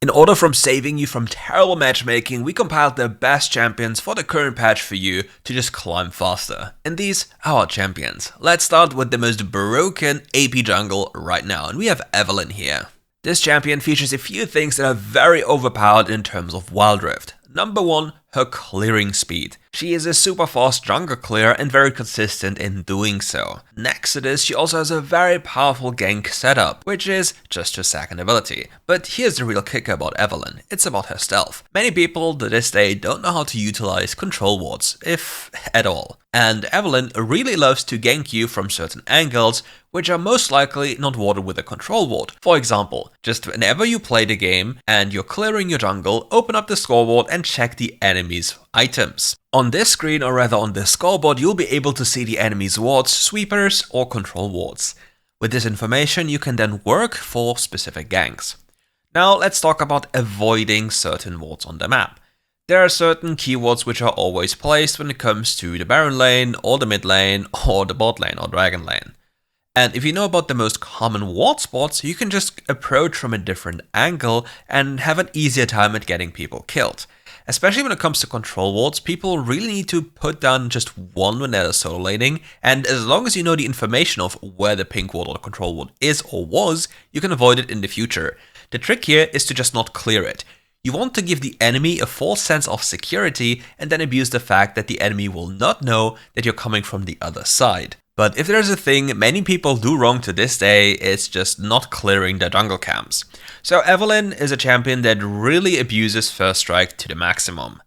In order from saving you from terrible matchmaking, we compiled the best champions for the current patch for you to just climb faster. And these are our champions. Let's start with the most broken AP jungle right now, and we have Evelynn here. This champion features a few things that are very overpowered in terms of WildRift. Number 1, her clearing speed. She is a super fast jungle clear and very consistent in doing so. Next to this, she also has a very powerful gank setup, which is just her second ability. But here's the real kicker about Evelynn, it's about her stealth. Many people to this day don't know how to utilize control wards, if at all. And Evelynn really loves to gank you from certain angles, which are most likely not warded with a control ward. For example, just whenever you play the game and you're clearing your jungle, open up the scoreboard and check the enemy's items. On this screen, or rather on this scoreboard, you'll be able to see the enemy's wards, sweepers or control wards. With this information, you can then work for specific ganks. Now let's talk about avoiding certain wards on the map. There are certain keywords which are always placed when it comes to the Baron lane, or the mid lane, or the bot lane, or Dragon lane. And if you know about the most common ward spots, you can just approach from a different angle and have an easier time at getting people killed. Especially when it comes to control wards, people really need to put down just one when they're solo laning, and as long as you know the information of where the pink ward or the control ward is or was, you can avoid it in the future. The trick here is to just not clear it. You want to give the enemy a false sense of security and then abuse the fact that the enemy will not know that you're coming from the other side. But if there's a thing many people do wrong to this day, it's just not clearing their jungle camps. So Evelynn is a champion that really abuses first strike to the maximum.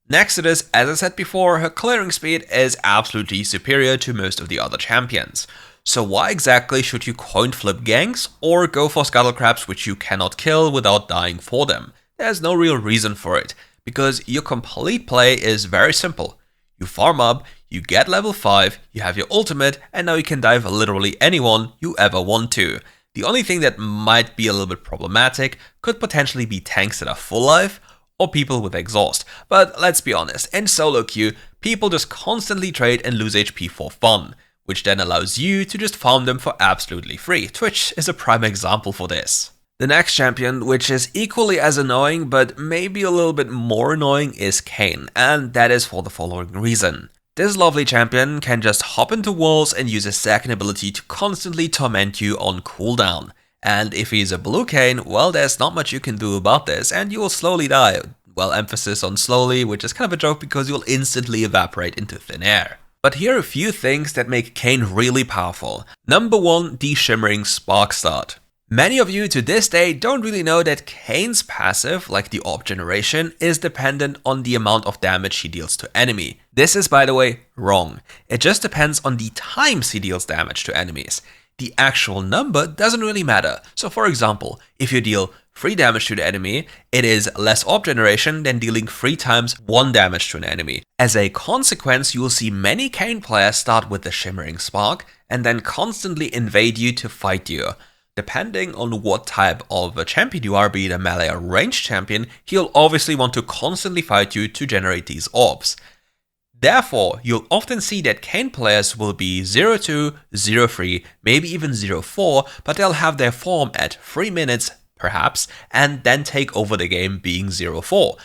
Next to this, as I said before, her clearing speed is absolutely superior to most of the other champions. So why exactly should you coin flip ganks or go for scuttle crabs which you cannot kill without dying for them? There's no real reason for it, because your complete play is very simple. You farm up, you get level 5, you have your ultimate, and now you can dive literally anyone you ever want to. The only thing that might be a little bit problematic could potentially be tanks that are full life, or people with exhaust. But let's be honest, in solo queue, people just constantly trade and lose HP for fun, which then allows you to just farm them for absolutely free. Twitch is a prime example for this. The next champion, which is equally as annoying but maybe a little bit more annoying, is Kayn, and that is for the following reason. This lovely champion can just hop into walls and use his second ability to constantly torment you on cooldown. And if he's a blue Kayn, well, there's not much you can do about this and you will slowly die. Well, emphasis on slowly, which is kind of a joke because you'll instantly evaporate into thin air. But here are a few things that make Kayn really powerful. Number 1, the Shimmering Spark Start. Many of you to this day don't really know that Kayn's passive, like the orb generation, is dependent on the amount of damage he deals to enemy. This is, by the way, wrong. It just depends on the times he deals damage to enemies. The actual number doesn't really matter. So for example, if you deal 3 damage to the enemy, it is less orb generation than dealing 3 times 1 damage to an enemy. As a consequence, you will see many Kayn players start with the Shimmering Spark and then constantly invade you to fight you. Depending on what type of a champion you are, be it a melee or ranged champion, he'll obviously want to constantly fight you to generate these orbs. Therefore, you'll often see that Kayn players will be 0-2, 0-3, maybe even 0-4, but they'll have their form at 3 minutes, perhaps, and then take over the game being 0-4.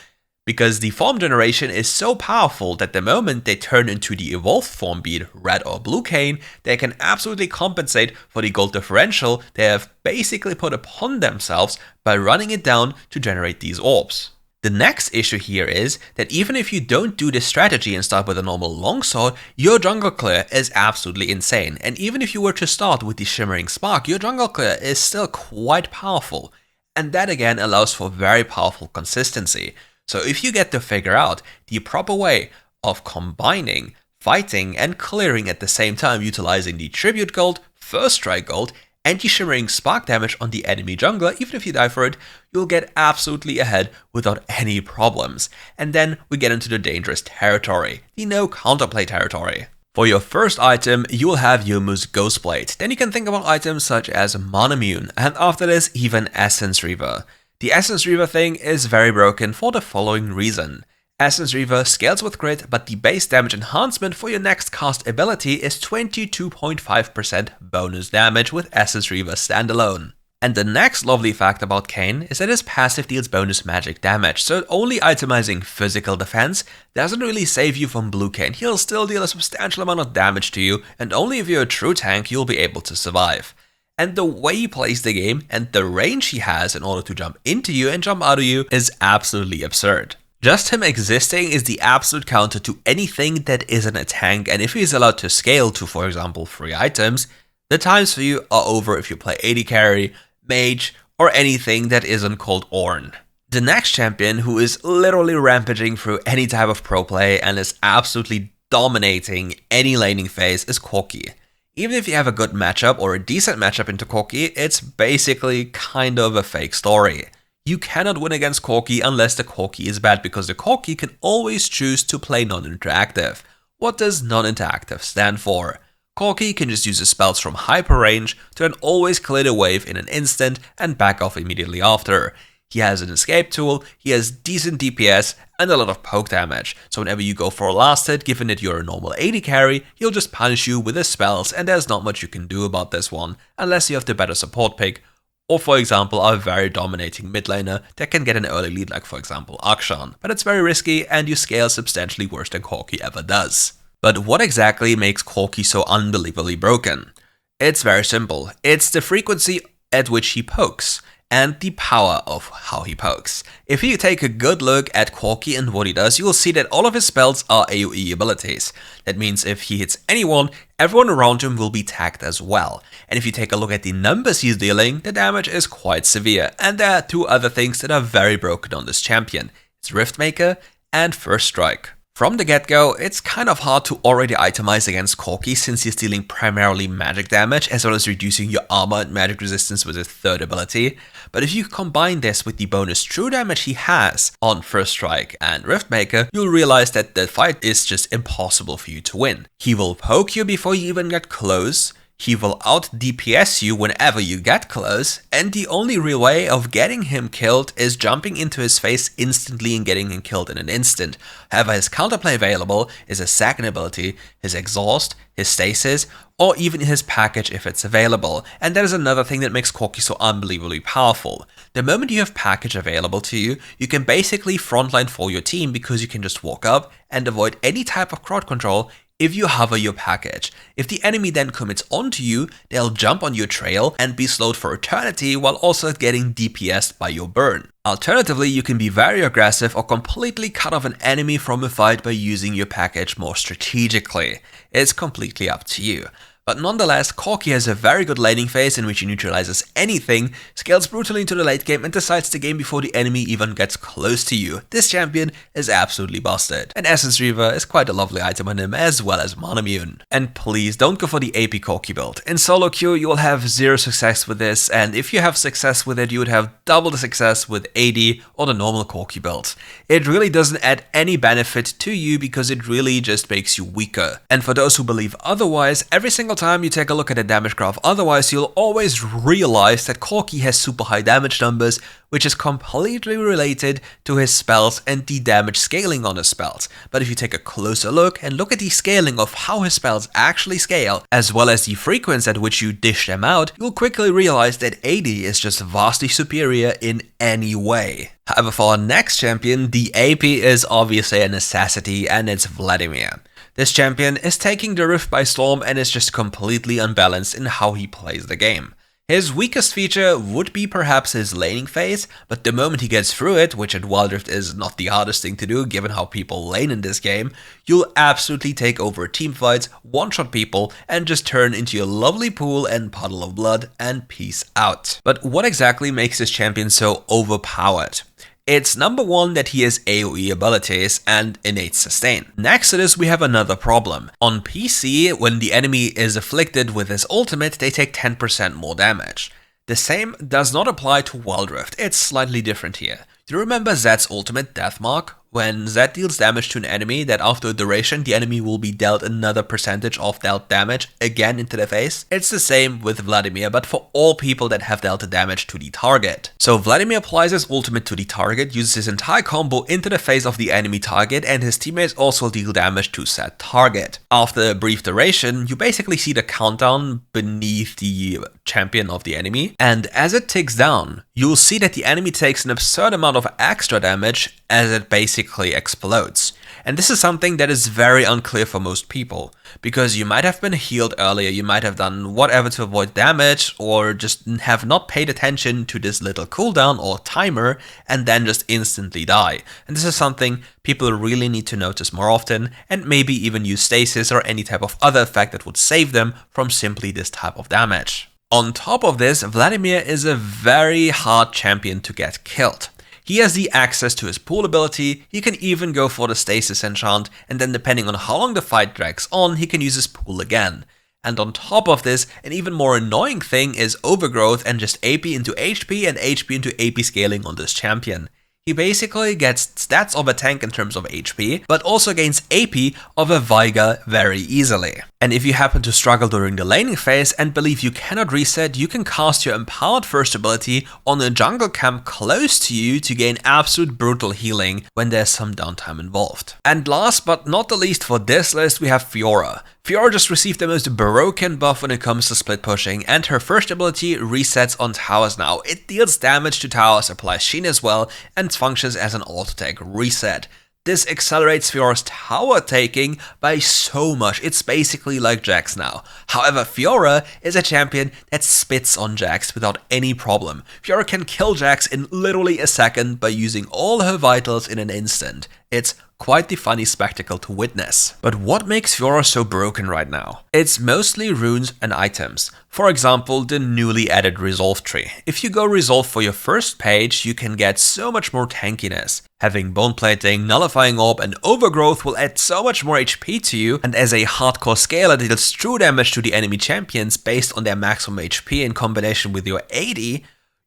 Because the form generation is so powerful that the moment they turn into the evolved form, be it red or blue Kayn, they can absolutely compensate for the gold differential they have basically put upon themselves by running it down to generate these orbs. The next issue here is that even if you don't do this strategy and start with a normal longsword, your jungle clear is absolutely insane. And even if you were to start with the Shimmering Spark, your jungle clear is still quite powerful. And that again allows for very powerful consistency. So if you get to figure out the proper way of combining, fighting and clearing at the same time utilizing the Tribute Gold, First Strike Gold, and the Shimmering Spark damage on the enemy jungler, even if you die for it, you'll get absolutely ahead without any problems. And then we get into the dangerous territory, the no counterplay territory. For your first item, you will have Youmuu's Ghostblade. Then you can think about items such as Monomune, and after this, even Essence Reaver. The Essence Reaver thing is very broken for the following reason. Essence Reaver scales with crit, but the base damage enhancement for your next cast ability is 22.5% bonus damage with Essence Reaver standalone. And the next lovely fact about Kayn is that his passive deals bonus magic damage, so only itemizing physical defense doesn't really save you from blue Kayn. He'll still deal a substantial amount of damage to you, and only if you're a true tank you'll be able to survive. And the way he plays the game and the range he has in order to jump into you and jump out of you is absolutely absurd. Just him existing is the absolute counter to anything that isn't a tank, and if he's allowed to scale to, for example, 3 items, the times for you are over if you play AD carry, mage, or anything that isn't called Ornn. The next champion who is literally rampaging through any type of pro play and is absolutely dominating any laning phase is Corki. Even if you have a good matchup or a decent matchup into Corki, it's basically kind of a fake story. You cannot win against Corki unless the Corki is bad, because the Corki can always choose to play non-interactive. What does non-interactive stand for? Corki can just use his spells from hyper range to then always clear the wave in an instant and back off immediately after. He has an escape tool, he has decent DPS and a lot of poke damage, so whenever you go for a last hit, given that you're a normal AD carry, he'll just punish you with his spells, and there's not much you can do about this one, unless you have the better support pick, or for example are a very dominating mid laner that can get an early lead, like for example Akshan, but it's very risky and you scale substantially worse than Corki ever does. But what exactly makes Corki so unbelievably broken? It's very simple. It's the frequency at which he pokes, and the power of how he pokes. If you take a good look at Corki and what he does, you will see that all of his spells are AoE abilities. That means if he hits anyone, everyone around him will be tagged as well. And if you take a look at the numbers he's dealing, the damage is quite severe. And there are 2 other things that are very broken on this champion. It's Riftmaker and First Strike. From the get-go, it's kind of hard to already itemize against Corki since he's dealing primarily magic damage as well as reducing your armor and magic resistance with his 3rd ability. But if you combine this with the bonus true damage he has on First Strike and Riftmaker, you'll realize that the fight is just impossible for you to win. He will poke you before you even get close. He will out DPS you whenever you get close, and the only real way of getting him killed is jumping into his face instantly and getting him killed in an instant. However, his counterplay available is his second ability, his exhaust, his stasis, or even his package if it's available. And that is another thing that makes Corki so unbelievably powerful. The moment you have package available to you, you can basically frontline for your team because you can just walk up and avoid any type of crowd control if you hover your package. If the enemy then commits onto you, they'll jump on your trail and be slowed for eternity while also getting DPS'd by your burn. Alternatively, you can be very aggressive or completely cut off an enemy from a fight by using your package more strategically. It's completely up to you. But nonetheless, Corki has a very good laning phase in which he neutralizes anything, scales brutally into the late game and decides the game before the enemy even gets close to you. This champion is absolutely busted. And Essence Reaver is quite a lovely item on him as well as Monomune. And please don't go for the AP Corki build. In solo queue you will have 0 success with this, and if you have success with it you would have double the success with AD or the normal Corki build. It really doesn't add any benefit to you because it really just makes you weaker. And for those who believe otherwise, every single time you take a look at the damage graph otherwise, you'll always realize that Corki has super high damage numbers, which is completely related to his spells and the damage scaling on his spells. But if you take a closer look and look at the scaling of how his spells actually scale, as well as the frequency at which you dish them out, you'll quickly realize that AD is just vastly superior in any way. However, for our next champion, the AP is obviously a necessity, and it's Vladimir. This champion is taking the Rift by storm and is just completely unbalanced in how he plays the game. His weakest feature would be perhaps his laning phase, but the moment he gets through it, which at WildRift is not the hardest thing to do given how people lane in this game, you'll absolutely take over teamfights, one-shot people, and just turn into a lovely pool and puddle of blood and peace out. But what exactly makes this champion so overpowered? It's number 1 that he has AoE abilities and innate sustain. Next to this we have another problem. On PC, when the enemy is afflicted with his ultimate, they take 10% more damage. The same does not apply to WildRift, it's slightly different here. Do you remember Zed's ultimate Deathmark? When Zed deals damage to an enemy, that after a duration the enemy will be dealt another percentage of dealt damage again into the face? It's the same with Vladimir, but for all people that have dealt damage to the target. So Vladimir applies his ultimate to the target, uses his entire combo into the face of the enemy target, and his teammates also deal damage to said target. After a brief duration, you basically see the countdown beneath the champion of the enemy, and as it ticks down, you'll see that the enemy takes an absurd amount of extra damage as it basically explodes. And this is something that is very unclear for most people, because you might have been healed earlier, you might have done whatever to avoid damage, or just have not paid attention to this little cooldown or timer, and then just instantly die. And this is something people really need to notice more often, and maybe even use stasis or any type of other effect that would save them from simply this type of damage. On top of this, Vladimir is a very hard champion to get killed. He has the access to his pool ability, he can even go for the stasis enchant, and then depending on how long the fight drags on, he can use his pool again. And on top of this, an even more annoying thing is overgrowth and just AP into HP and HP into AP scaling on this champion. He basically gets stats of a tank in terms of HP, but also gains AP of a Veigar very easily. And if you happen to struggle during the laning phase and believe you cannot reset, you can cast your empowered first ability on a jungle camp close to you to gain absolute brutal healing when there's some downtime involved. And last but not the least for this list, we have Fiora. Fiora just received the most broken buff when it comes to split pushing, and her first ability resets on towers now. It deals damage to towers, applies sheen as well, and functions as an auto-attack reset. This accelerates Fiora's tower taking by so much, it's basically like Jax now. However, Fiora is a champion that spits on Jax without any problem. Fiora can kill Jax in literally a second by using all her vitals in an instant. It's quite the funny spectacle to witness. But what makes Fiora so broken right now? It's mostly runes and items. For example, the newly added resolve tree. If you go resolve for your first page, you can get so much more tankiness. Having bone plating, nullifying orb and overgrowth will add so much more HP to you, and as a hardcore scaler that deals true damage to the enemy champions based on their maximum HP in combination with your AD, you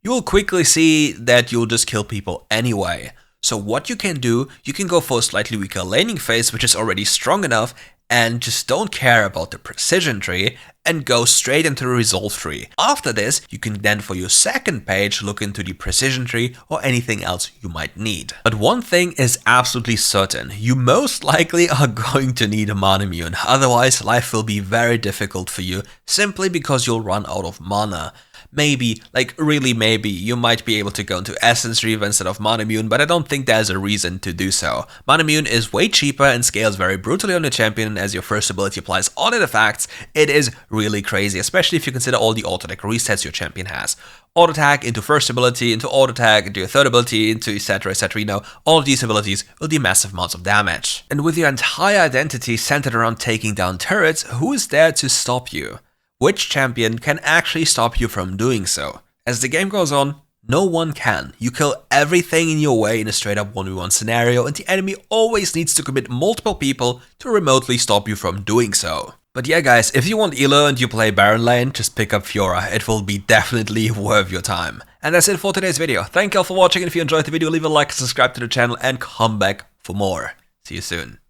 will quickly see that you'll just kill people anyway. So what you can do, you can go for a slightly weaker laning phase, which is already strong enough, and just don't care about the precision tree, and go straight into the resolve tree. After this, you can then for your second page look into the precision tree or anything else you might need. But one thing is absolutely certain, you most likely are going to need a mana immune, otherwise life will be very difficult for you, simply because you'll run out of mana. Maybe, like really maybe, you might be able to go into Essence Reaver instead of Mana Immune, but I don't think there's a reason to do so. Mana Immune is way cheaper and scales very brutally on the champion as your first ability applies all its effects. It is really crazy, especially if you consider all the auto-attack resets your champion has. Auto-attack into first ability, into auto-attack, into your third ability, into etc, you know, all of these abilities will do massive amounts of damage. And with your entire identity centered around taking down turrets, who is there to stop you? Which champion can actually stop you from doing so? As the game goes on, no one can. You kill everything in your way in a straight up 1v1 scenario, and the enemy always needs to commit multiple people to remotely stop you from doing so. But yeah guys, if you want elo and you play Baron lane, just pick up Fiora, it will be definitely worth your time. And that's it for today's video. Thank you all for watching, and if you enjoyed the video, leave a like, subscribe to the channel, and come back for more. See you soon.